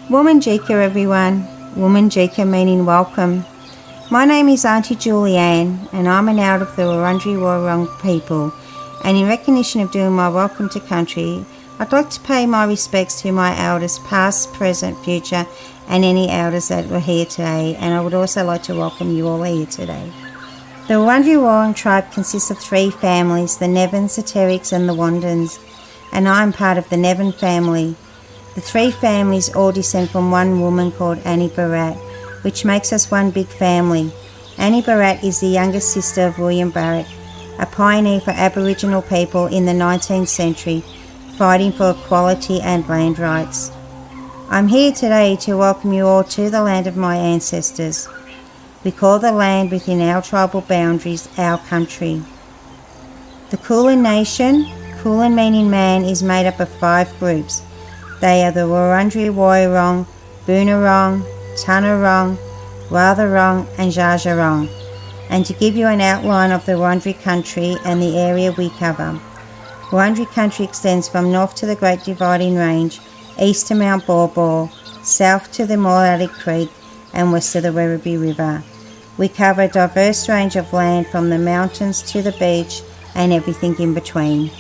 Woman Jika, everyone. Woman Jika meaning welcome. My name is Auntie Julianne, and I'm an out of the Wurundjeri Woi-wurrung people. And in recognition of doing my welcome to country, I'd like to pay my respects to my elders, past, present, future, and any elders that were here today. And I would also like to welcome you all here today. The Wurundjeri Woi-wurrung tribe consists of 3 families, the Nevins, the Terricks, and the Wandans, and I'm part of the Nevin family. The 3 families all descend from one woman called Annie Barratt, which makes us one big family. Annie Barratt is the youngest sister of William Barratt, a pioneer for Aboriginal people in the 19th century, fighting for equality and land rights. I'm here today to welcome you all to the land of my ancestors. We call the land within our tribal boundaries our country. The Kulin Nation, Kulin meaning man, is made up of 5 groups. They are the Wurundjeri Woi-wurrung, Boonwurrung, Tanarong, Watharong and Dja-dja-wurrung. And to give you an outline of the Wurundjeri country and the area we cover. Wurundjeri country extends from north to the Great Dividing Range, east to Mount Baw Baw, south to the Moorallic Creek and west to the Werribee River. We cover a diverse range of land from the mountains to the beach and everything in between.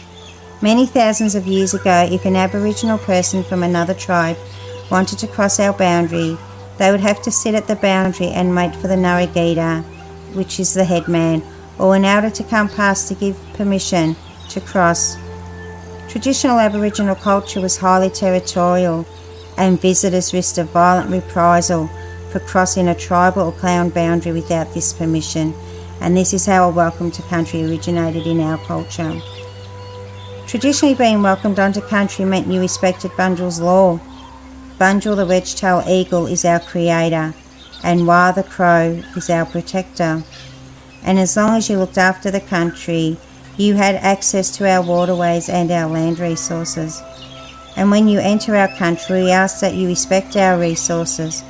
Many thousands of years ago, if an Aboriginal person from another tribe wanted to cross our boundary, they would have to sit at the boundary and wait for the Narragator, which is the headman, or an elder to come past to give permission to cross. Traditional Aboriginal culture was highly territorial, and visitors risked a violent reprisal for crossing a tribal or clan boundary without this permission, and this is how a welcome to country originated in our culture. Traditionally, being welcomed onto country meant you respected Bunjil's law. Bunjil the wedge-tailed eagle is our creator, and Wah the crow is our protector. And as long as you looked after the country, you had access to our waterways and our land resources. And when you enter our country, we ask that you respect our resources,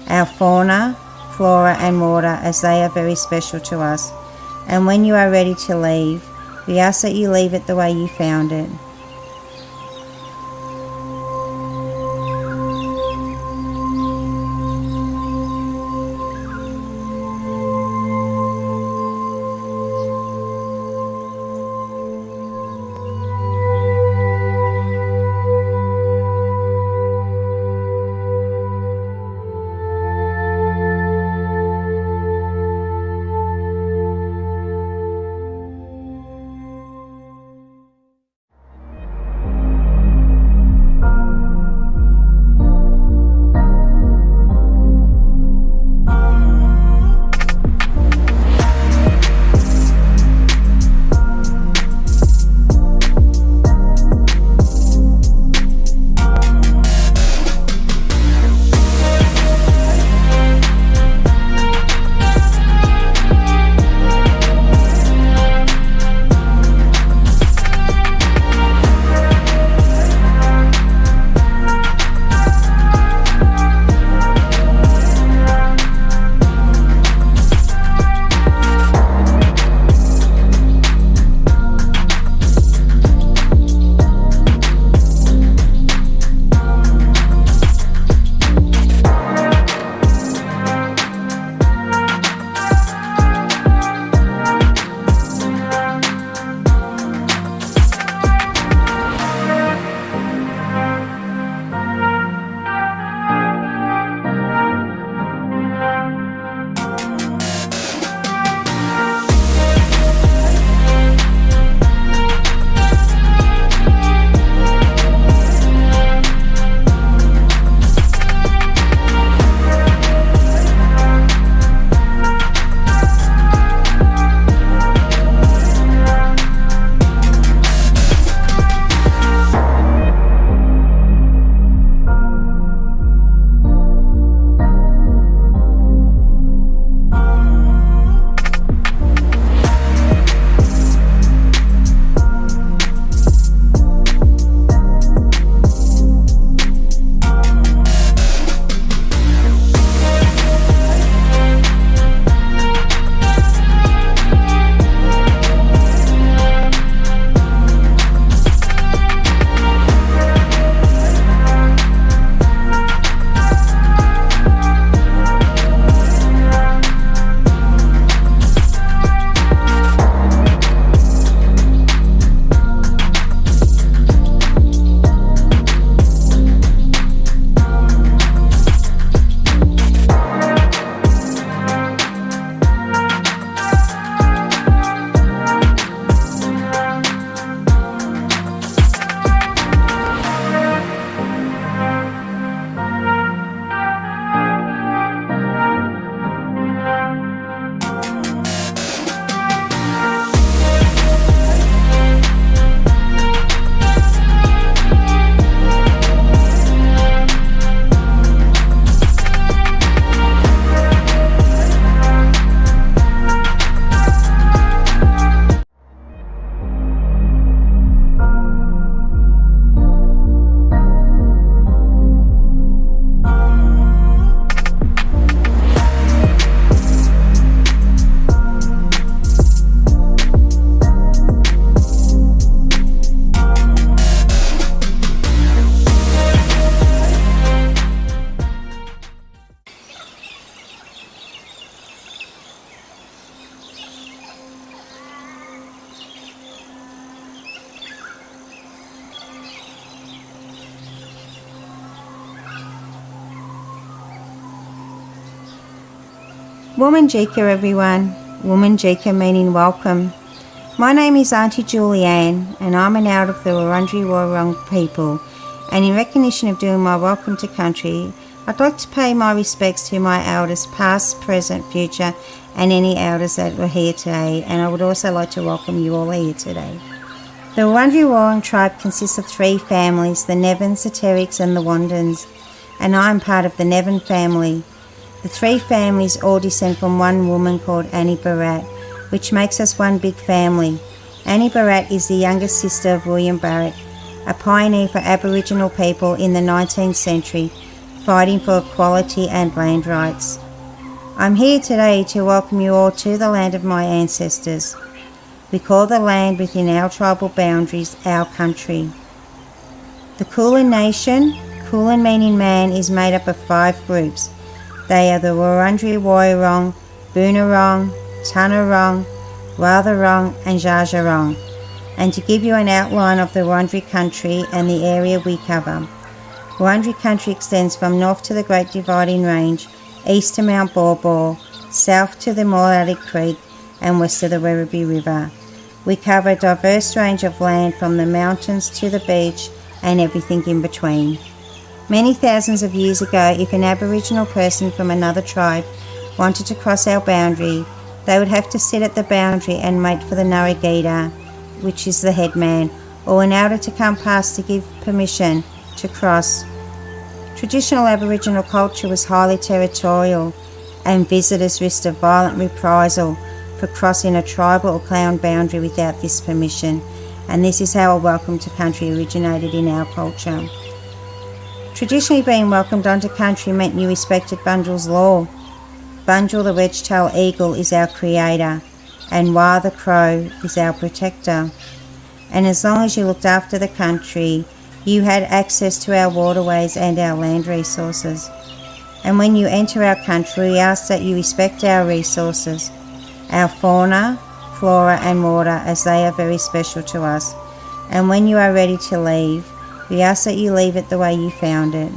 our fauna, flora and water, as they are very special to us. And when you are ready to leave, we ask that you leave it the way you found it. Woman Jika, everyone. Woman Jika meaning welcome. My name is Auntie Julianne, and I'm an out of the Wurundjeri Woi people. And in recognition of doing my welcome to country, I'd like to pay my respects to my elders, past, present, future, and any elders that were here today. And I would also like to welcome you all here today. The Wurundjeri Woi tribe consists of 3 families, the Nevins, the Terricks, and the Wandans. And I'm part of the Nevin family. The 3 families all descend from one woman called Annie Barat, which makes us one big family. Annie Barat is the youngest sister of William Barrett, a pioneer for Aboriginal people in the 19th century, fighting for equality and land rights. I'm here today to welcome you all to the land of my ancestors. We call the land within our tribal boundaries our country. The Kulin Nation, Kulin meaning man, is made up of 5 groups. They are the Wurundjeri Woi, Boonwurrung, Tanarong, Watharong and Dja-dja-wurrung. And to give you an outline of the Wurundjeri country and the area we cover. Wurundjeri country extends from north to the Great Dividing Range, east to Mount Baw Baw, south to the Moorallic Creek and west to the Werribee River. We cover a diverse range of land from the mountains to the beach and everything in between. Many thousands of years ago, if an Aboriginal person from another tribe wanted to cross our boundary, they would have to sit at the boundary and wait for the Narragator, which is the headman, or an elder to come past to give permission to cross. Traditional Aboriginal culture was highly territorial, and visitors risked a violent reprisal for crossing a tribal or clan boundary without this permission, and this is how a welcome to country originated in our culture. Traditionally, being welcomed onto country meant you respected Bunjil's law. Bunjil, the wedge-tailed eagle, is our creator, and Wah the crow is our protector. And as long as you looked after the country, you had access to our waterways and our land resources. And when you enter our country, we ask that you respect our resources, our fauna, flora and water, as they are very special to us. And when you are ready to leave, we ask that you leave it the way you found it.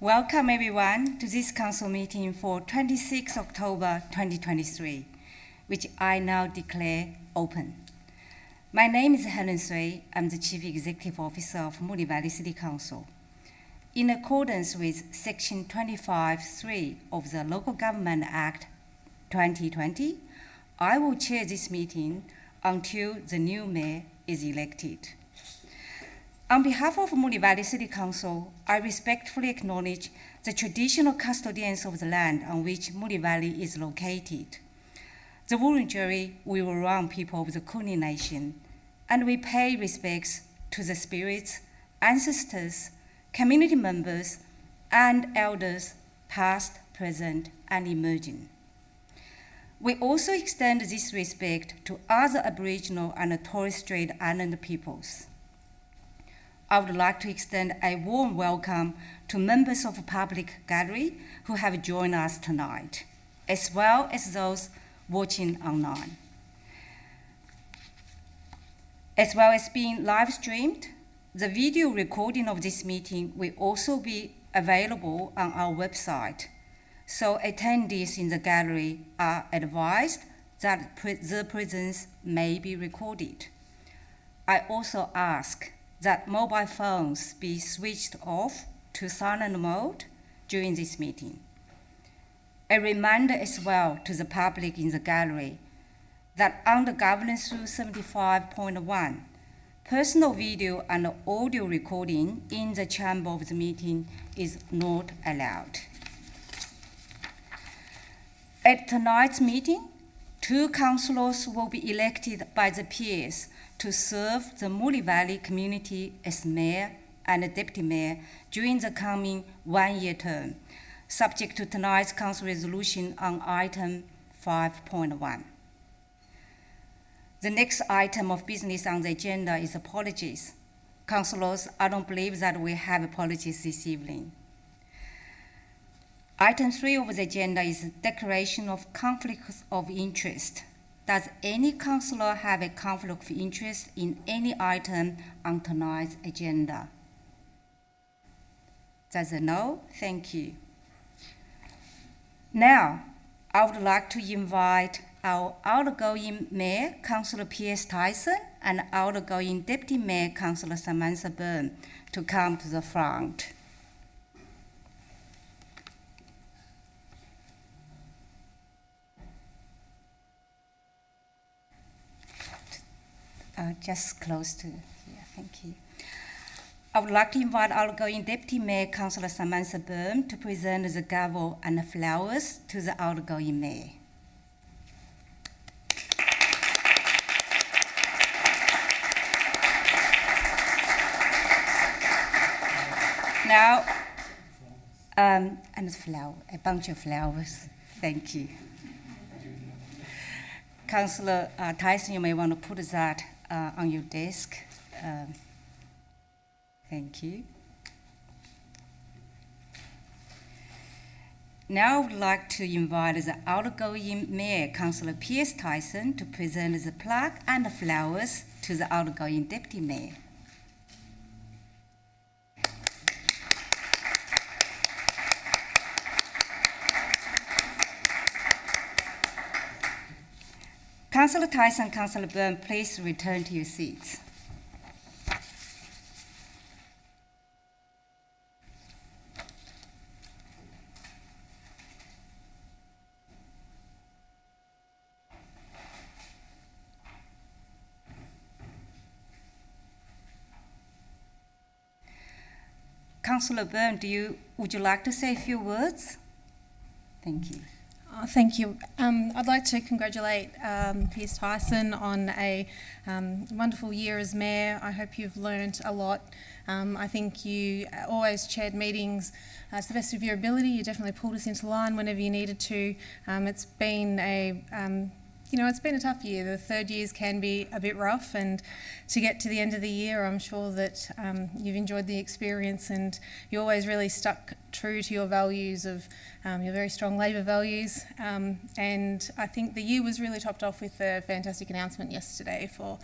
Welcome everyone to this council meeting for 26 October 2023, which I now declare open. My name is Helen Sui. I'm the Chief Executive Officer of Moonee Valley City Council. In accordance with Section 25(3) of the Local Government Act 2020, I will chair this meeting until the new mayor is elected. On behalf of Moonee Valley City Council, I respectfully acknowledge the traditional custodians of the land on which Moonee Valley is located, the Wurundjeri Woi-wurrung people of the Kulin Nation, and we pay respects to the spirits, ancestors, community members, and elders past, present, and emerging. We also extend this respect to other Aboriginal and Torres Strait Islander peoples. I would like to extend a warm welcome to members of the public gallery who have joined us tonight, as well as those watching online. As well as being live streamed, the video recording of this meeting will also be available on our website, so attendees in the gallery are advised that their presence may be recorded. I also ask that mobile phones be switched off to silent mode during this meeting. A reminder as well to the public in the gallery that under Governance Rule 75.1, personal video and audio recording in the chamber of the meeting is not allowed. At tonight's meeting, 2 councillors will be elected by the peers to serve the Moonee Valley community as mayor and deputy mayor during the coming one-year term, subject to tonight's council resolution on item 5.1. The next item of business on the agenda is apologies. Councillors, I don't believe that we have apologies this evening. Item 3 of the agenda is declaration of conflicts of interest. Does any councillor have a conflict of interest in any item on tonight's agenda? That's a no. Thank you. Now, I would like to invite our outgoing Mayor, Councillor P.S. Tyson, and outgoing Deputy Mayor, Councillor Samantha Byrne, to come to the front. Just close to here, thank you. I would like to invite outgoing Deputy Mayor, Councillor Samantha Byrne, to present the gavel and the flowers to the outgoing Mayor. Now, and a bunch of flowers, thank you. Councillor Tyson, you may want to put that on your desk. Thank you. Now I would like to invite the outgoing Mayor, Councillor P.S. Tyson, to present the plaque and the flowers to the outgoing Deputy Mayor. Councillor Tyson, Councillor Byrne, please return to your seats. Councillor Byrne, would you like to say a few words? Thank you. Thank you. I'd like to congratulate Piers Tyson on a wonderful year as Mayor. I hope you've learned a lot. I think you always chaired meetings to the best of your ability. You definitely pulled us into line whenever you needed to. It's been a it's been a tough year. The third years can be a bit rough, and to get to the end of the year, I'm sure that you've enjoyed the experience, and you always really stuck true to your values of your very strong Labor values. And I think the year was really topped off with a fantastic announcement yesterday for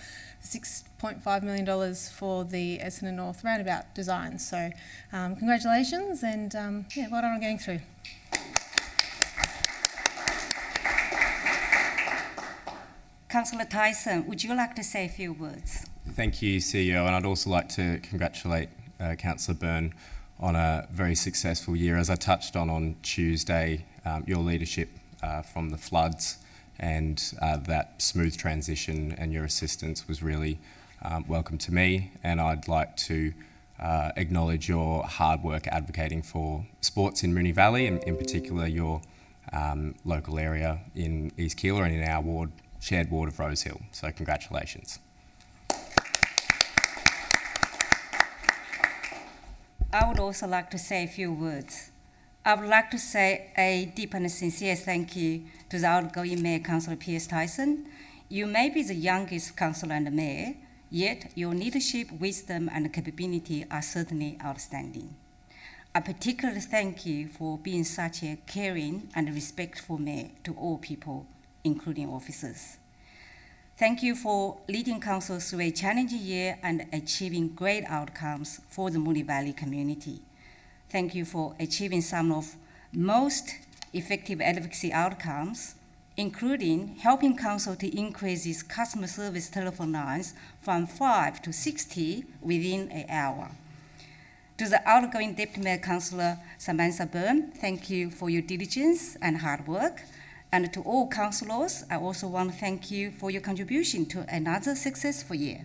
$6.5 million for the Essendon North roundabout design. So congratulations, and well done on getting through. Councillor Tyson, would you like to say a few words? Thank you, CEO, and I'd also like to congratulate Councillor Byrne on a very successful year. As I touched on Tuesday, your leadership from the floods and that smooth transition and your assistance was really welcome to me, and I'd like to acknowledge your hard work advocating for sports in Moonee Valley, and in particular your local area in East Keilor and in our shared ward of Rosehill. So congratulations. I would also like to say a few words. I would like to say a deep and sincere thank you to the outgoing Mayor, Councillor Piers Tyson. You may be the youngest councillor and mayor, yet your leadership, wisdom, and capability are certainly outstanding. I particularly thank you for being such a caring and respectful mayor to all people, including officers. Thank you for leading council through a challenging year and achieving great outcomes for the Moonee Valley community. Thank you for achieving some of most effective advocacy outcomes, including helping council to increase its customer service telephone lines from 5 to 60 within an hour. To the outgoing Deputy Mayor Councillor Samantha Byrne, thank you for your diligence and hard work. And to all councillors, I also want to thank you for your contribution to another successful year.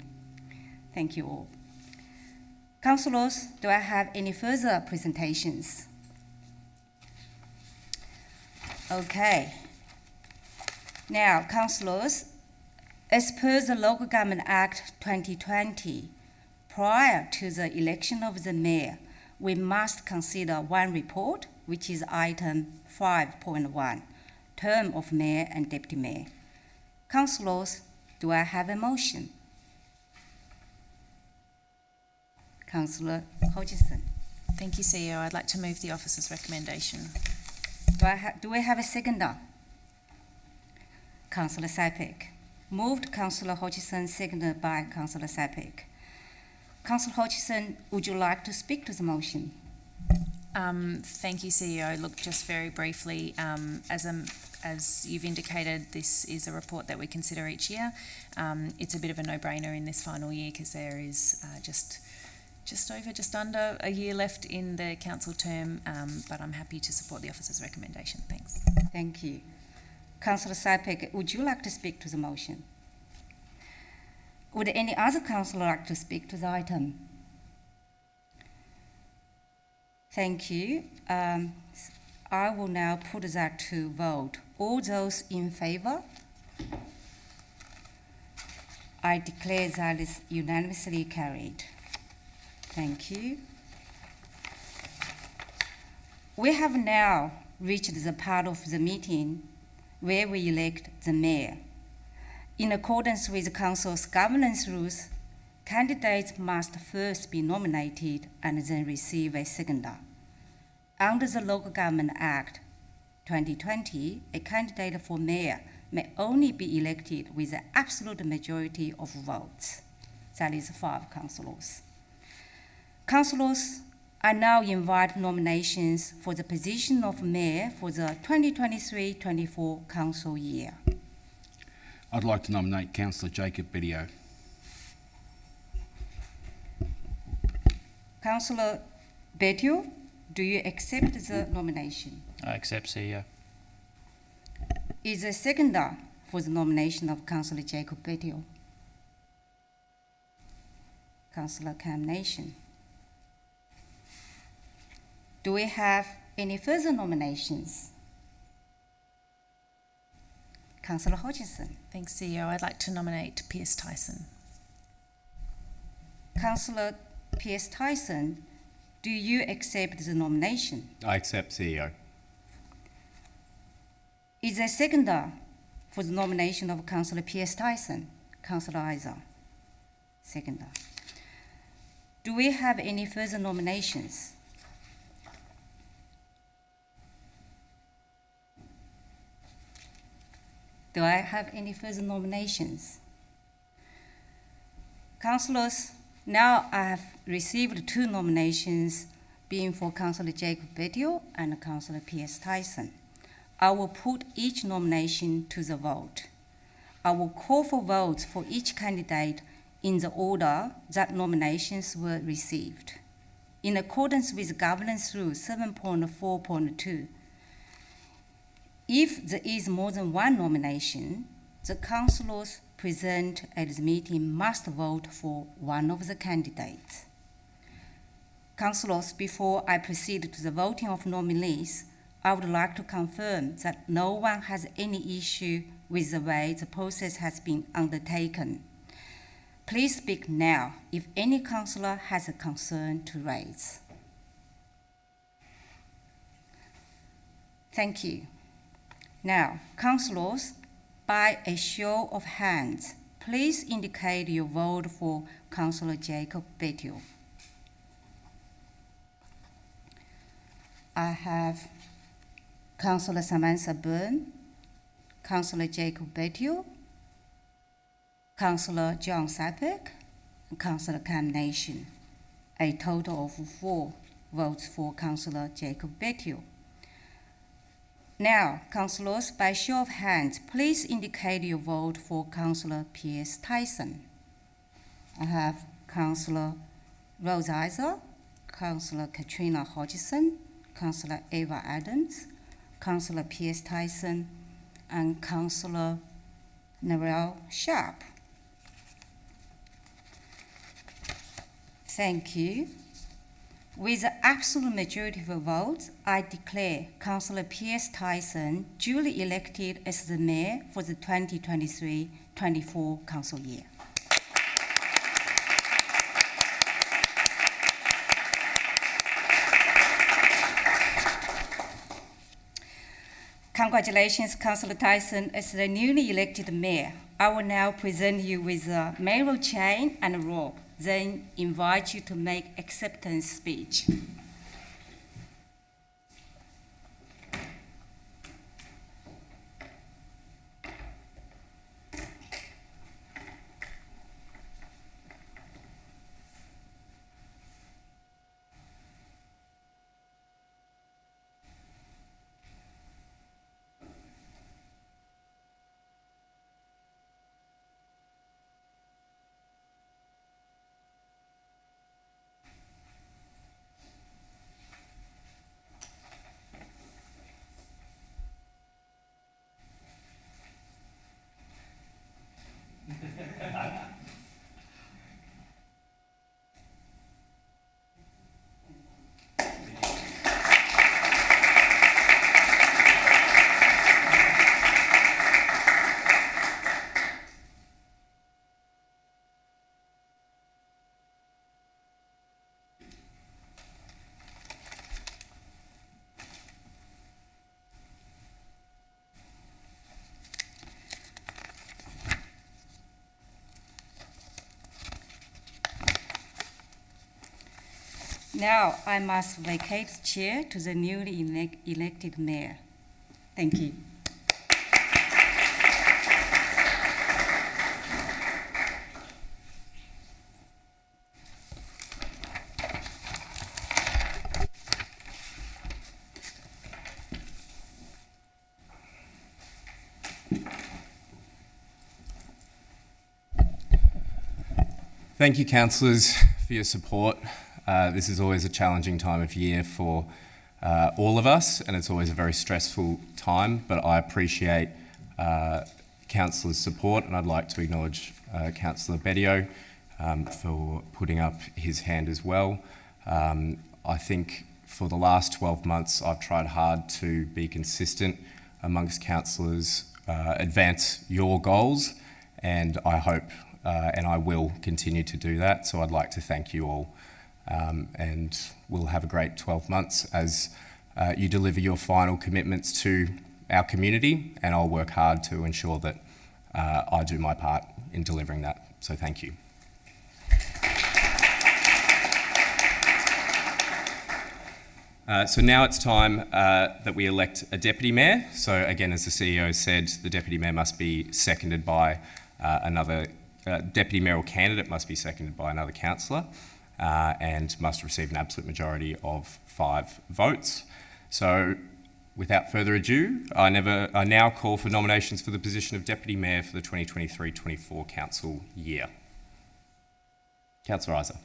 Thank you all. Councillors, do I have any further presentations? Okay. Now, councillors, as per the Local Government Act 2020, prior to the election of the mayor, we must consider one report, which is item 5.1. Term of mayor and deputy mayor. Councillors, do I have a motion? Councillor Hodgson. Thank you, CEO. I'd like to move the officer's recommendation. Do we have a seconder? Councillor Sapek. Moved Councillor Hodgson, seconded by Councillor Sapek. Councillor Hodgson, would you like to speak to the motion? Thank you, CEO. Look, just very briefly, as you've indicated, this is a report that we consider each year. It's a bit of a no-brainer in this final year because there is just under a year left in the council term, but I'm happy to support the officer's recommendation. Thanks. Thank you. Councillor Sapek, would you like to speak to the motion? Would any other councillor like to speak to the item? Thank you. I will now put that to vote. All those in favour? I declare that is unanimously carried. Thank you. We have now reached the part of the meeting where we elect the mayor. In accordance with the council's governance rules, candidates must first be nominated and then receive a seconder. Under the Local Government Act 2020, a candidate for mayor may only be elected with the absolute majority of votes. That is 5 councillors. Councillors, I now invite nominations for the position of mayor for the 2023-24 council year. I'd like to nominate Councillor Jacob Bedio. Councillor Bedio, do you accept the nomination? I accept, CEO. Is a seconder for the nomination of Councillor Jacob Bedio? Councillor Cam Nation. Do we have any further nominations? Councillor Hodgson. Thanks, CEO. I'd like to nominate Piers Tyson. Councillor Piers Tyson, do you accept the nomination? I accept, CEO. Is a seconder for the nomination of Councillor P.S. Tyson. Councillor Isa. Seconder. Do we have any further nominations? Do I have any further nominations? Councillors, now I have received 2 nominations, being for Councillor Jacob Bettiol and Councillor P.S. Tyson. I will put each nomination to the vote. I will call for votes for each candidate in the order that nominations were received. In accordance with Governance Rule 7.4.2, if there is more than one nomination, the councillors present at the meeting must vote for one of the candidates. Councillors, before I proceed to the voting of nominees, I would like to confirm that no one has any issue with the way the process has been undertaken. Please speak now if any councillor has a concern to raise. Thank you. Now, councillors, by a show of hands, please indicate your vote for Councillor Jacob Bettiol. I have Councillor Samantha Byrne, Councillor Jacob Bettiol, Councillor John Sapek, and Councillor Cam Nation. A total of 4 votes for Councillor Jacob Bettiol. Now, councillors, by show of hands, please indicate your vote for Councillor P.S. Tyson. I have Councillor Rose Isa, Councillor Katrina Hodgson, Councillor Ava Adams, Councillor P.S. Tyson, and Councillor Mayoral Sharp. Thank you. With the absolute majority of votes, I declare Councillor P.S. Tyson duly elected as the Mayor for the 2023-24 council year. Congratulations, Councillor Tyson, as the newly elected Mayor. I will now present you with the mayoral chain and robe, then invite you to make acceptance speech. Now I must vacate the chair to the newly elected mayor. Thank you. Thank you, councillors, for your support. This is always a challenging time of year for all of us, and it's always a very stressful time, but I appreciate councillors' support, and I'd like to acknowledge Councillor Bettiol for putting up his hand as well. I think for the last 12 months I've tried hard to be consistent amongst councillors, advance your goals, and I hope and I will continue to do that, so I'd like to thank you all. And we'll have a great 12 months as you deliver your final commitments to our community, and I'll work hard to ensure that I do my part in delivering that. So thank you. So now it's time that we elect a Deputy Mayor. So again, as the CEO said, the Deputy Mayor must be seconded by another, Deputy Mayoral candidate must be seconded by another councillor and must receive an absolute majority of 5 votes. So without further ado, I now call for nominations for the position of Deputy Mayor for the 2023-24 council year. Councillor Isa.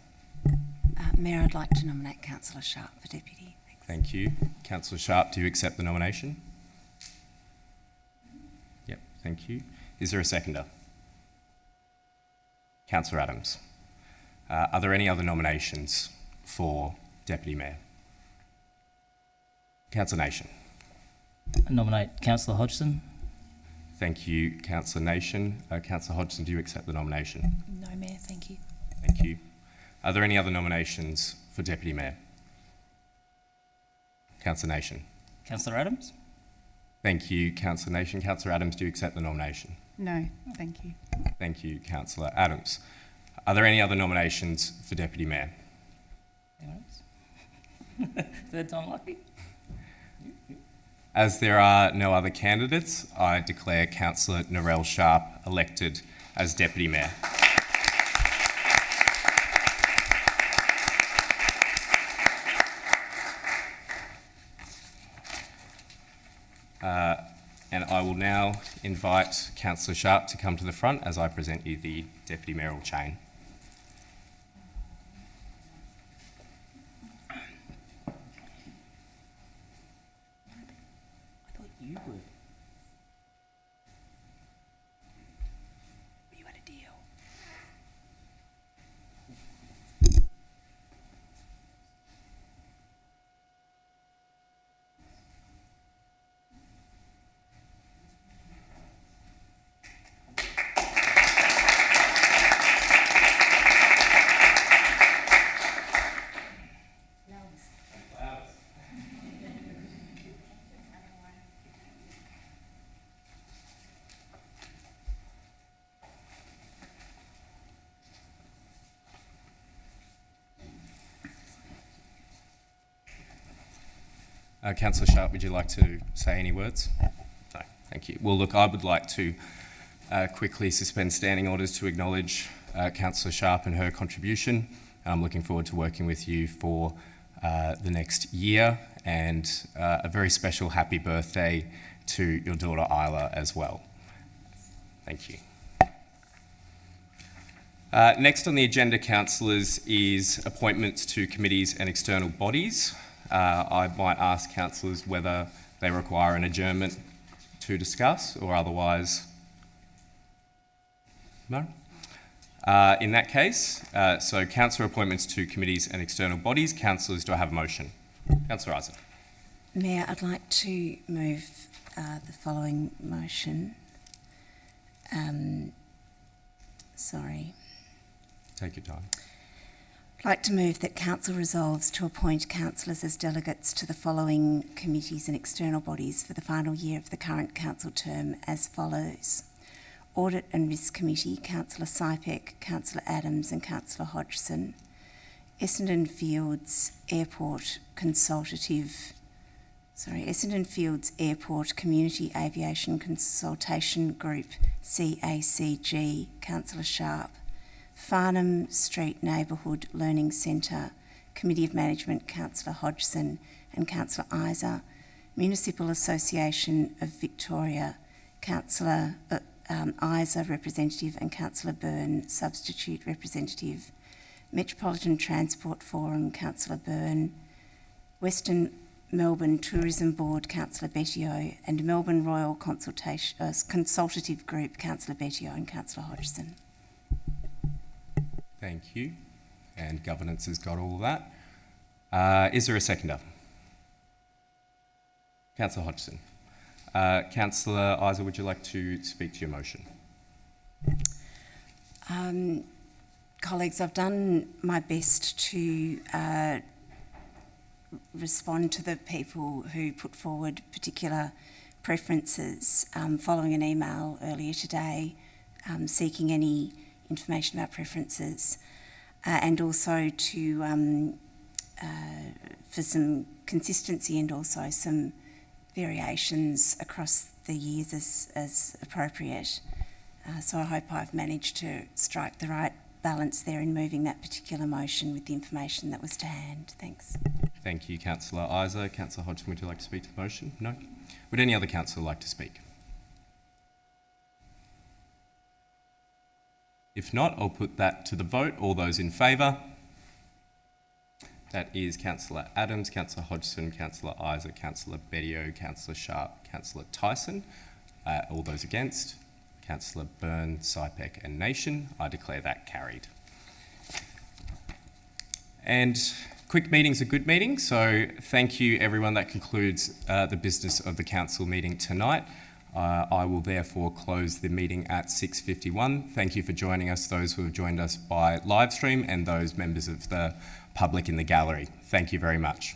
Mayor, I'd like to nominate Councillor Sharp for Deputy. Thanks. Thank you. Councillor Sharp, do you accept the nomination? Yep, thank you. Is there a seconder? Councillor Adams. Are there any other nominations for Deputy Mayor? Councillor Nation. I nominate Councillor Hodgson. Thank you, Councillor Nation. Councillor Hodgson, do you accept the nomination? No, Mayor, thank you. Thank you. Are there any other nominations for Deputy Mayor? Councillor Nation. Councillor Adams. Thank you, Councillor Nation. Councillor Adams, do you accept the nomination? No, thank you. Thank you, Councillor Adams. Are there any other nominations for Deputy Mayor? Third time lucky. As there are no other candidates, I declare Councillor Mayoral Sharp elected as Deputy Mayor. And I will now invite Councillor Sharp to come to the front as I present you the Deputy Mayoral chain. I thought you were. You had a deal. Councillor Sharp, would you like to say any words? No, thank you. Well, look, I would like to quickly suspend standing orders to acknowledge Councillor Sharp and her contribution. I'm looking forward to working with you for the next year, and a very special happy birthday to your daughter Isla as well. Thank you. Next on the agenda, councillors, is appointments to committees and external bodies. I might ask councillors whether they require an adjournment to discuss, or otherwise, no? In that case, so councillor appointments to committees and external bodies. Councillors, do I have a motion? Councillor Isa. Mayor, I'd like to move the following motion. Sorry. Take your time. I'd like to move that Council resolves to appoint councillors as delegates to the following committees and external bodies for the final year of the current council term as follows. Audit and Risk Committee, Councillor Sypek, Councillor Adams and Councillor Hodgson. Essendon Fields Airport Community Aviation Consultation Group, CACG, Councillor Sharp. Farnham Street Neighbourhood Learning Centre, Committee of Management, Councillor Hodgson and Councillor Isa. Municipal Association of Victoria, Councillor Isa, Representative, and Councillor Byrne, Substitute Representative. Metropolitan Transport Forum, Councillor Byrne. Western Melbourne Tourism Board, Councillor Bettio, and Melbourne Royal Consultative Group, Councillor Bettio and Councillor Hodgson. Thank you. And governance has got all of that. Is there a seconder? Councillor Hodgson. Councillor Isa, would you like to speak to your motion? Colleagues, I've done my best to respond to the people who put forward particular preferences following an email earlier today seeking any information about preferences and also to for some consistency and also some variations across the years as appropriate. So I hope I've managed to strike the right balance there in moving that particular motion with the information that was to hand. Thanks. Thank you, Councillor Isa. Councillor Hodgson, would you like to speak to the motion? No? Would any other councillor like to speak? If not, I'll put that to the vote. All those in favour? That is Councillor Adams, Councillor Hodgson, Councillor Isa, Councillor Bedio, Councillor Sharp, Councillor Tyson. All those against? Councillor Byrne, Sypek and Nation. I declare that carried. And quick meetings are good meetings, so thank you everyone. That concludes the business of the council meeting tonight. I will therefore close the meeting at 6:51. Thank you for joining us, those who have joined us by live stream and those members of the public in the gallery. Thank you very much.